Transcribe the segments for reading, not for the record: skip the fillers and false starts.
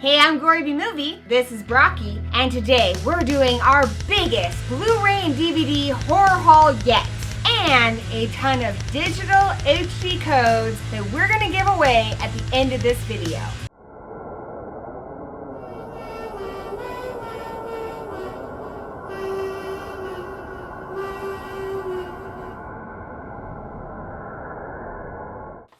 Hey, I'm Gory B Movie, this is Brocky, and today we're doing our biggest Blu-ray and DVD horror haul yet, and a ton of digital HD codes that we're gonna give away at the end of this video.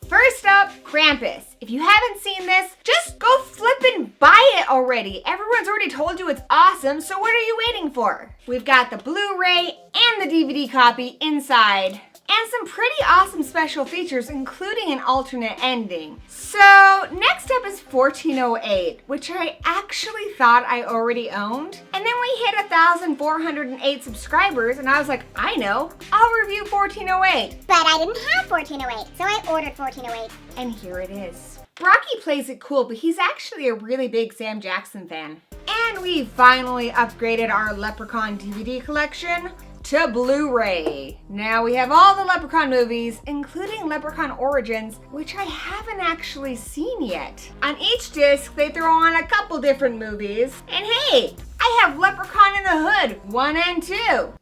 First up, Krampus. If you haven't seen this, just go flip and buy it already. Everyone's already told you it's awesome, so what are you waiting for? We've got the Blu-ray and the DVD copy inside, and some pretty awesome special features, including an alternate ending. So next up is 1408, which I actually thought I already owned. And then we hit 1,408 subscribers, and I was like, I know, I'll review 1408. But I didn't have 1408, so I ordered 1408. And here it is. Brocky plays it cool, but he's actually a really big Sam Jackson fan. And we finally upgraded our Leprechaun DVD collection to Blu-ray. Now we have all the Leprechaun movies, including Leprechaun Origins, which I haven't actually seen yet. On each disc, they throw on a couple different movies. And hey, I have Leprechaun in the Hood 1 and 2.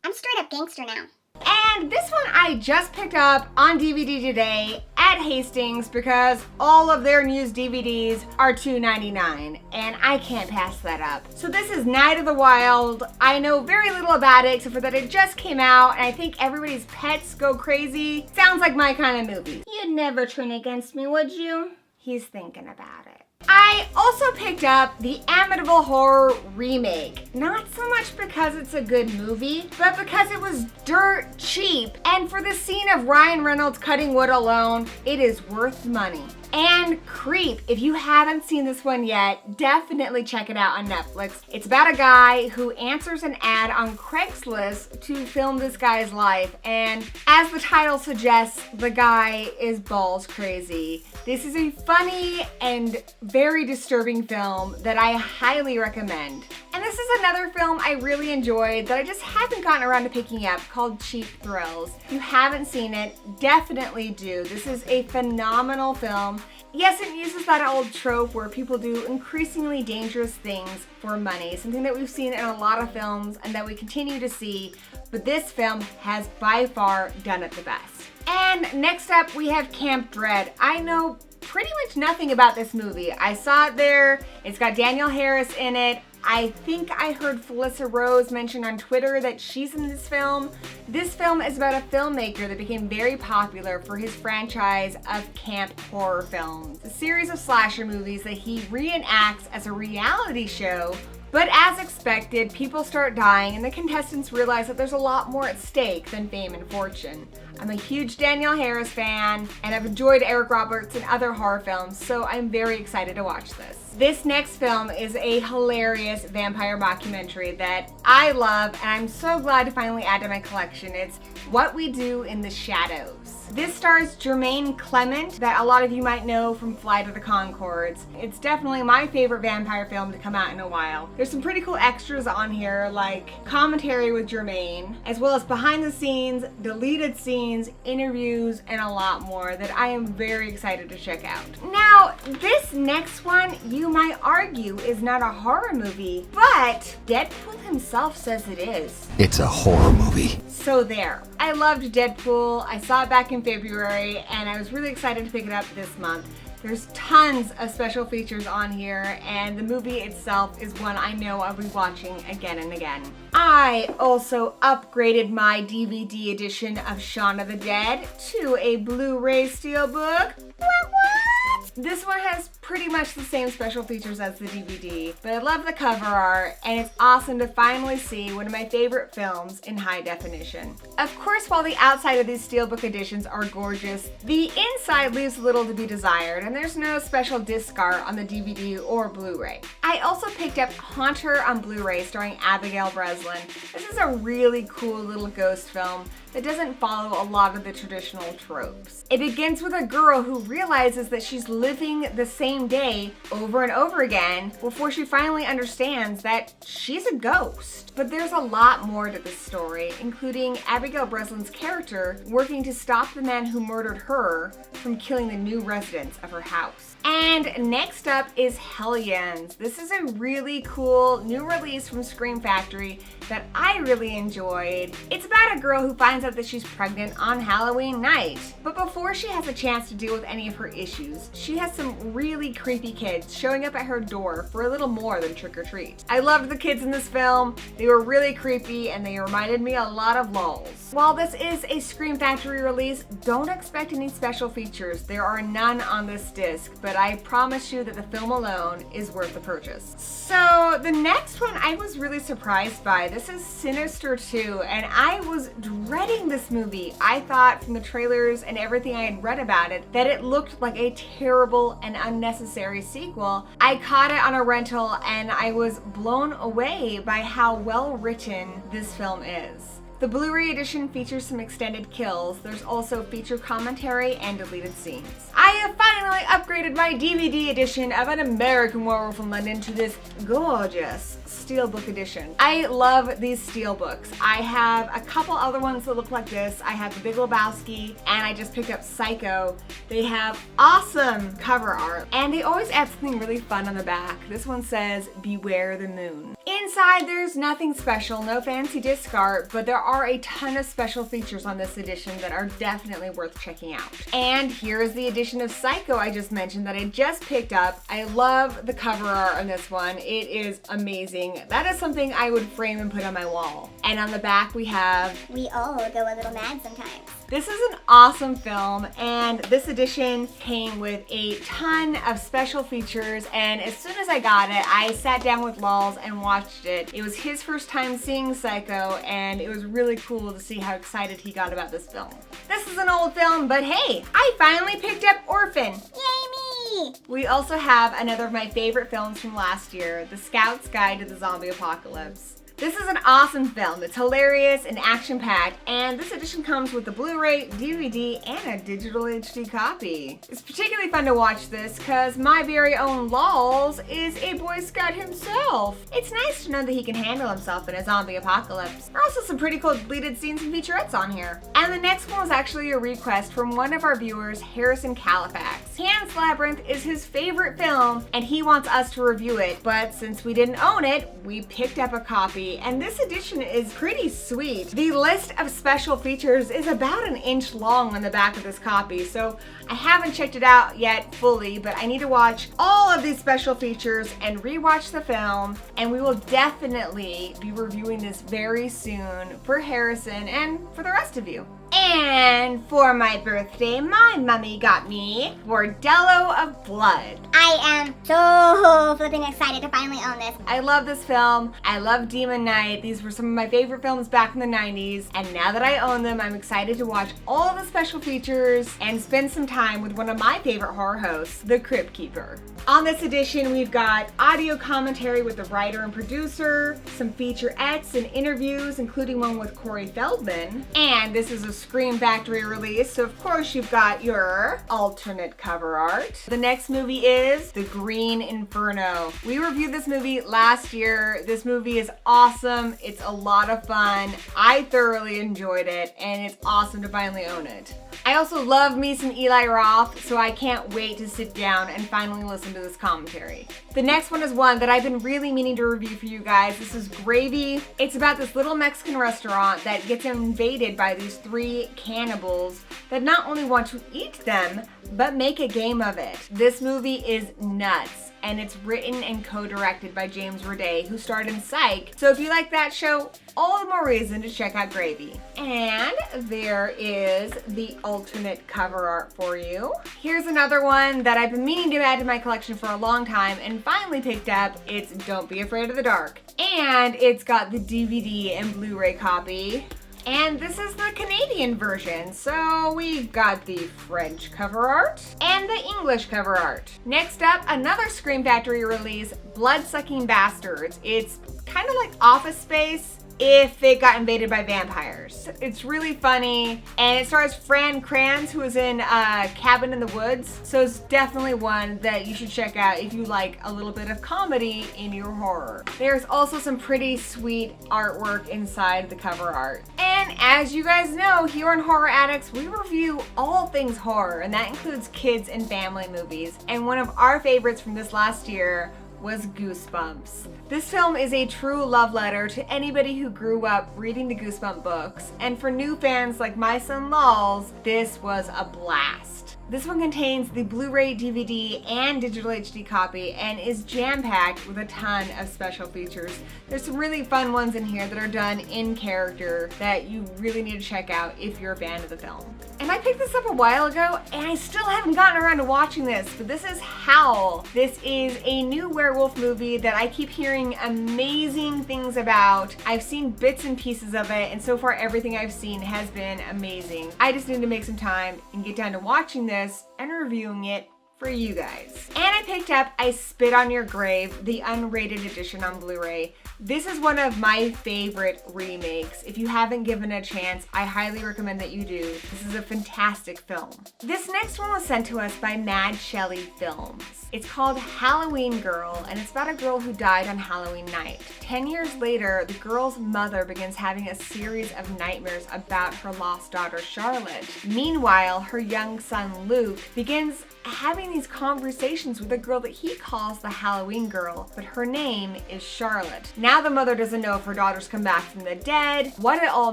I'm straight up gangster now. And this one I just picked up on DVD today at Hastings because all of their used DVDs are $2.99 and I can't pass that up. So this is Night of the Wild. I know very little about it except for that it just came out and I think everybody's pets go crazy. Sounds like my kind of movie. You'd never turn against me, would you? He's thinking about it. I also picked up the Amityville Horror remake. Not so much because it's a good movie, but because it was dirt cheap. And for the scene of Ryan Reynolds cutting wood alone, it is worth money. And Creep, if you haven't seen this one yet, definitely check it out on Netflix. It's about a guy who answers an ad on Craigslist to film this guy's life. And as the title suggests, the guy is balls crazy. This is a funny and very disturbing film that I highly recommend. And this is another film I really enjoyed that I just haven't gotten around to picking up called Cheap Thrills. If you haven't seen it, definitely do. This is a phenomenal film. Yes, it uses that old trope where people do increasingly dangerous things for money, something that we've seen in a lot of films and that we continue to see, but this film has by far done it the best. And next up we have Camp Dread. I know pretty much nothing about this movie. I saw it there, it's got Danielle Harris in it. I think I heard Felissa Rose mention on Twitter that she's in this film. This film is about a filmmaker that became very popular for his franchise of camp horror films. A series of slasher movies that he reenacts as a reality show. But as expected, people start dying and the contestants realize that there's a lot more at stake than fame and fortune. I'm a huge Danielle Harris fan, and I've enjoyed Eric Roberts and other horror films, so I'm very excited to watch this. This next film is a hilarious vampire mockumentary that I love, and I'm so glad to finally add to my collection. It's What We Do in the Shadows. This stars Jermaine Clement, that a lot of you might know from Flight of the Conchords. It's definitely my favorite vampire film to come out in a while. There's some pretty cool extras on here, like commentary with Jermaine, as well as behind the scenes, deleted scenes, interviews, and a lot more that I am very excited to check out. Now, this next one, you might argue, is not a horror movie, but Deadpool himself says it is. It's a horror movie. So there. I loved Deadpool. I saw it back in February, and I was really excited to pick it up this month. There's tons of special features on here, and the movie itself is one I know I'll be watching again and again. I also upgraded my DVD edition of Shaun of the Dead to a Blu-ray steelbook. What? This one has pretty much the same special features as the DVD, but I love the cover art, and it's awesome to finally see one of my favorite films in high definition. Of course, while the outside of these steelbook editions are gorgeous, the inside leaves little to be desired, and there's no special disc art on the DVD or Blu-ray. I also picked up Haunter on Blu-ray starring Abigail Breslin. This is a really cool little ghost film that doesn't follow a lot of the traditional tropes. It begins with a girl who realizes that she's living the same day over and over again before she finally understands that she's a ghost. But there's a lot more to this story, including Abigail Breslin's character working to stop the man who murdered her from killing the new residents of her house. And next up is Hellions. This is a really cool new release from Scream Factory that I really enjoyed. It's about a girl who finds out that she's pregnant on Halloween night. But before she has a chance to deal with any of her issues, she has some really creepy kids showing up at her door for a little more than trick or treat. I loved the kids in this film. They were really creepy and they reminded me a lot of Lulz. While this is a Scream Factory release, don't expect any special features. There are none on this disc, but I promise you that the film alone is worth the purchase. So the next one I was really surprised by. This is Sinister 2, and I was dreading this movie. I thought from the trailers and everything I had read about it that it looked like a terrible and unnecessary sequel. I caught it on a rental and I was blown away by how well written this film is. The Blu-ray edition features some extended kills. There's also feature commentary and deleted scenes. I have finally upgraded my DVD edition of An American Werewolf in London to this gorgeous steelbook edition. I love these steelbooks. I have a couple other ones that look like this. I have The Big Lebowski and I just picked up Psycho. They have awesome cover art and they always add something really fun on the back. This one says, "Beware the Moon." Inside there's nothing special, no fancy disc art, but there are a ton of special features on this edition that are definitely worth checking out. And here is the edition of Psycho I just mentioned that I just picked up. I love the cover art on this one. It is amazing. That is something I would frame and put on my wall. And on the back we have, "We all go a little mad sometimes." This is an awesome film, and this edition came with a ton of special features, and as soon as I got it, I sat down with Lulz and watched it. It was his first time seeing Psycho, and it was really cool to see how excited he got about this film. This is an old film, but hey, I finally picked up Orphan. Yay me! We also have another of my favorite films from last year, The Scout's Guide to the Zombie Apocalypse. This is an awesome film. It's hilarious and action-packed, and this edition comes with the Blu-ray, DVD, and a digital HD copy. It's particularly fun to watch this because my very own Lulz is a Boy Scout himself. It's nice to know that he can handle himself in a zombie apocalypse. There are also some pretty cool deleted scenes and featurettes on here. And the next one was actually a request from one of our viewers, Harrison Califax. Pan's Labyrinth is his favorite film, and he wants us to review it, but since we didn't own it, we picked up a copy. And this edition is pretty sweet. The list of special features is about an inch long on the back of this copy, so I haven't checked it out yet fully, but I need to watch all of these special features and rewatch the film, and we will definitely be reviewing this very soon for Harrison and for the rest of you. And for my birthday, my mummy got me Bordello of Blood. I am so flipping excited to finally own this. I love this film. I love Demon Knight. These were some of my favorite films back in the 90s. And now that I own them, I'm excited to watch all of the special features and spend some time with one of my favorite horror hosts, the Crypt Keeper. On this edition, we've got audio commentary with the writer and producer, some featurettes and interviews, including one with Corey Feldman. And this is a Scream Factory release, so of course you've got your alternate cover art. The next movie is The Green Inferno. We reviewed this movie last year. This movie is awesome. It's a lot of fun. I thoroughly enjoyed it, and it's awesome to finally own it. I also love me some Eli Roth, so I can't wait to sit down and finally listen to this commentary. The next one is one that I've been really meaning to review for you guys. This is Gravy. It's about this little Mexican restaurant that gets invaded by these three cannibals that not only want to eat them, but make a game of it. This movie is nuts, and it's written and co-directed by James Roday, who starred in Psych. So if you like that show, all the more reason to check out Gravy. And there is the alternate cover art for you. Here's another one that I've been meaning to add to my collection for a long time and finally picked up. It's Don't Be Afraid of the Dark. And it's got the DVD and Blu-ray copy. And this is the Canadian version. So we've got the French cover art and the English cover art. Next up, another Scream Factory release, Blood-Sucking Bastards. It's kind of like Office Space if it got invaded by vampires. It's really funny, and it stars Fran Kranz, who is in Cabin in the Woods, so it's definitely one that you should check out if you like a little bit of comedy in your horror. There's also some pretty sweet artwork inside the cover art. And as you guys know, here on Horror Addicts, we review all things horror, and that includes kids and family movies. And one of our favorites from this last year was Goosebumps. This film is a true love letter to anybody who grew up reading the Goosebump books, and for new fans like my son Lols, this was a blast. This one contains the Blu-ray, DVD, and digital HD copy and is jam-packed with a ton of special features. There's some really fun ones in here that are done in character that you really need to check out if you're a fan of the film. And I picked this up a while ago and I still haven't gotten around to watching this, but this is Howl. This is a new werewolf movie that I keep hearing amazing things about. I've seen bits and pieces of it, and so far everything I've seen has been amazing. I just need to make some time and get down to watching this and reviewing it for you guys. And I picked up I Spit on Your Grave, the unrated edition on Blu-ray. This is one of my favorite remakes. If you haven't given it a chance, I highly recommend that you do. This is a fantastic film. This next one was sent to us by Mad Shelley Films. It's called Halloween Girl, and it's about a girl who died on Halloween night. 10 years later, the girl's mother begins having a series of nightmares about her lost daughter, Charlotte. Meanwhile, her young son, Luke, begins having these conversations with a girl that he calls the Halloween Girl, but her name is Charlotte. Now the mother doesn't know if her daughter's come back from the dead, what it all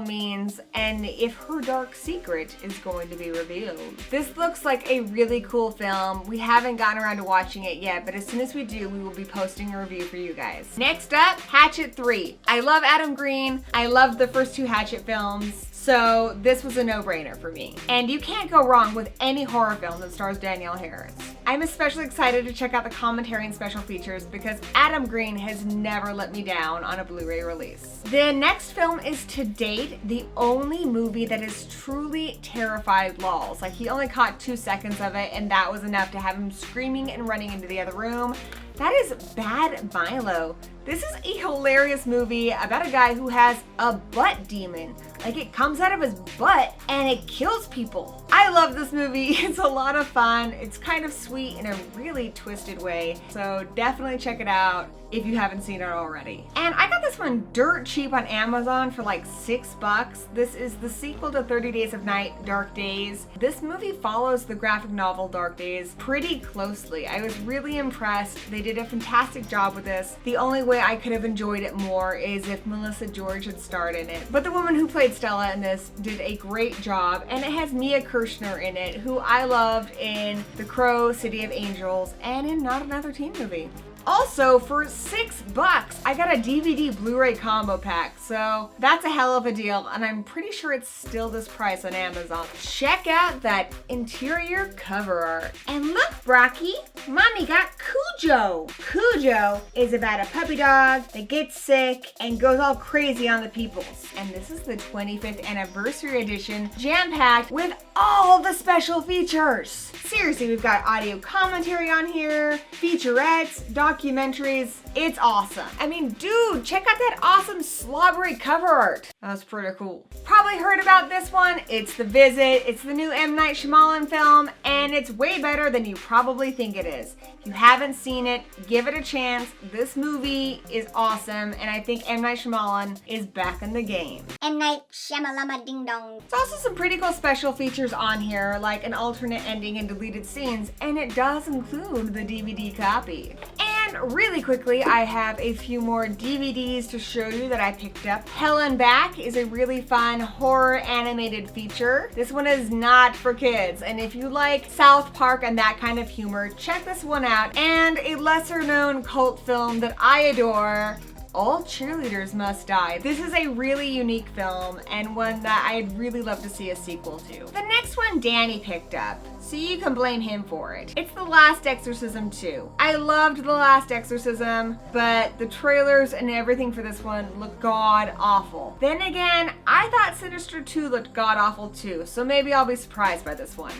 means, and if her dark secret is going to be revealed. This looks like a really cool film. We haven't gotten around to watching it yet, but as soon as we do, we will be posting a review for you guys. Next up, Hatchet 3. I love Adam Green. I love the first two Hatchet films. So this was a no-brainer for me. And you can't go wrong with any horror film that stars Danielle Harris. I'm especially excited to check out the commentary and special features because Adam Green has never let me down on a Blu-ray release. The next film is to date the only movie that has truly terrified Lols. Like, he only caught 2 seconds of it, and that was enough to have him screaming and running into the other room. That is Bad Milo. This is a hilarious movie about a guy who has a butt demon. Like, it comes out of his butt and it kills people. I love this movie. It's a lot of fun. It's kind of sweet in a really twisted way. So definitely check it out if you haven't seen it already. And I got this one dirt cheap on Amazon for like $6. This is the sequel to 30 Days of Night, Dark Days. This movie follows the graphic novel Dark Days pretty closely. I was really impressed. They did a fantastic job with this. The only way I could have enjoyed it more is if Melissa George had starred in it. But the woman who played Stella in this did a great job, and it has Mia Kirshner in it, who I loved in The Crow, City of Angels, and in Not Another Teen Movie. Also, for $6, I got a DVD Blu-ray combo pack, so that's a hell of a deal, and I'm pretty sure it's still this price on Amazon. Check out that interior cover art. And look, Brocky, Mommy got Cujo. Cujo is about a puppy dog that gets sick and goes all crazy on the peoples. And this is the 25th anniversary edition, jam-packed with all the special features. Seriously, we've got audio commentary on here, featurettes, documentaries. It's awesome. I mean, dude, check out that awesome slobbery cover art. That's pretty cool. Probably heard about this one. It's The Visit. It's the new M. Night Shyamalan film, and it's way better than you probably think it is. If you haven't seen it, give it a chance. This movie is awesome, and I think M. Night Shyamalan is back in the game. M. Night Shyamalama Ding Dong. There's also some pretty cool special features on here, like an alternate ending and deleted scenes, and it does include the DVD copy. And really quickly, I have a few more DVDs to show you that I picked up. Hell and Back is a really fun horror animated feature. This one is not for kids, and if you like South Park and that kind of humor, check this one out. And a lesser known cult film that I adore, All Cheerleaders Must Die. This is a really unique film and one that I'd really love to see a sequel to. The next one Danny picked up, so you can blame him for it. It's The Last Exorcism 2. I loved The Last Exorcism, but the trailers and everything for this one look god awful. Then again, I thought Sinister 2 looked god awful too, so maybe I'll be surprised by this one.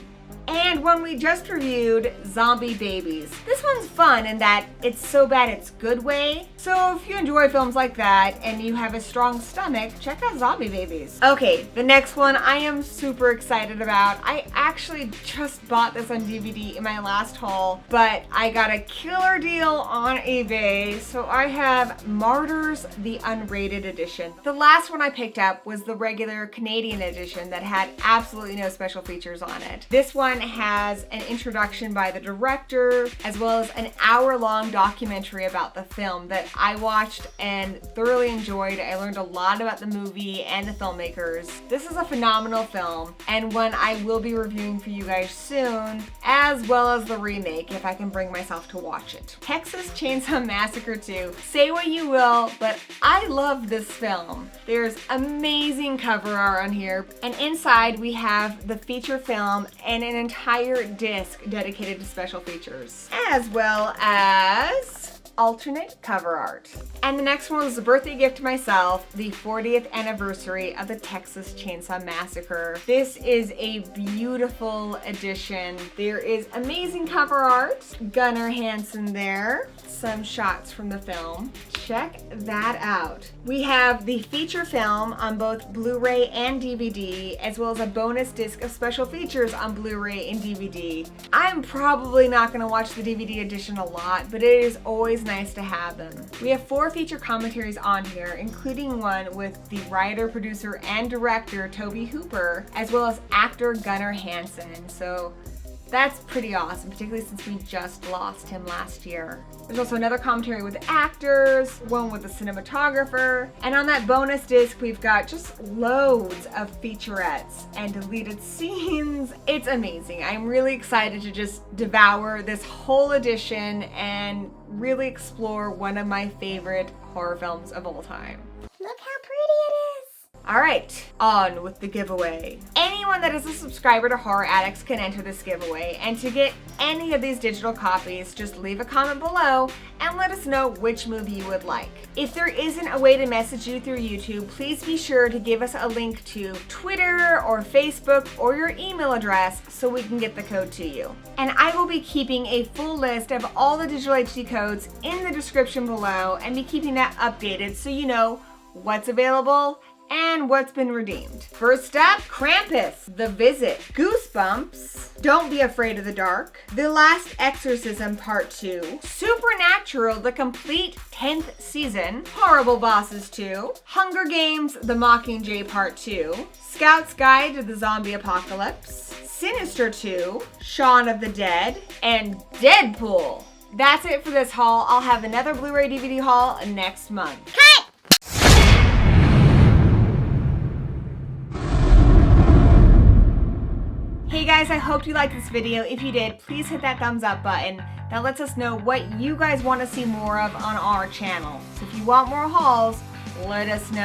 And one we just reviewed, Zombie Babies. This one's fun in that it's so bad it's good way. So if you enjoy films like that and you have a strong stomach, check out Zombie Babies. Okay, the next one I am super excited about. I actually just bought this on DVD in my last haul, but I got a killer deal on eBay. So I have Martyrs, the unrated edition. The last one I picked up was the regular Canadian edition that had absolutely no special features on it. This one has an introduction by the director, as well as an hour-long documentary about the film that I watched and thoroughly enjoyed. I learned a lot about the movie and the filmmakers. This is a phenomenal film and one I will be reviewing for you guys soon, as well as the remake if I can bring myself to watch it. Texas Chainsaw Massacre 2. Say what you will, but I love this film. There's amazing cover art on here, and inside we have the feature film and an entire disc dedicated to special features, as well as alternate cover art. And the next one was a birthday gift to myself, the 40th anniversary of the Texas Chainsaw Massacre. This is a beautiful edition. There is amazing cover art, Gunnar Hansen there, some shots from the film. Check that out. We have the feature film on both Blu-ray and DVD, as well as a bonus disc of special features on Blu-ray and DVD. I'm probably not going to watch the DVD edition a lot, but it is always nice to have them. We have 4 feature commentaries on here, including one with the writer, producer, and director Toby Hooper, as well as actor Gunnar Hansen. So that's pretty awesome, particularly since we just lost him last year. There's also another commentary with the actors, one with the cinematographer, and on that bonus disc we've got just loads of featurettes and deleted scenes. It's amazing. I'm really excited to just devour this whole edition and really explore one of my favorite horror films of all time. Look how pretty it is. All right, on with the giveaway. Anyone that is a subscriber to Horror Addicts can enter this giveaway, and to get any of these digital copies, just leave a comment below and let us know which movie you would like. If there isn't a way to message you through YouTube, please be sure to give us a link to Twitter or Facebook or your email address so we can get the code to you. And I will be keeping a full list of all the digital HD codes in the description below and be keeping that updated so you know what's available and what's been redeemed. First up, Krampus, The Visit, Goosebumps, Don't Be Afraid of the Dark, The Last Exorcism Part 2, Supernatural, the complete 10th season, Horrible Bosses 2, Hunger Games, The Mockingjay Part 2, Scout's Guide to the Zombie Apocalypse, Sinister 2, Shaun of the Dead, and Deadpool. That's it for this haul. I'll have another Blu-ray DVD haul next month. Cut! Hey guys, I hope you liked this video. If you did, please hit that thumbs up button. That lets us know what you guys want to see more of on our channel. So if you want more hauls, let us know.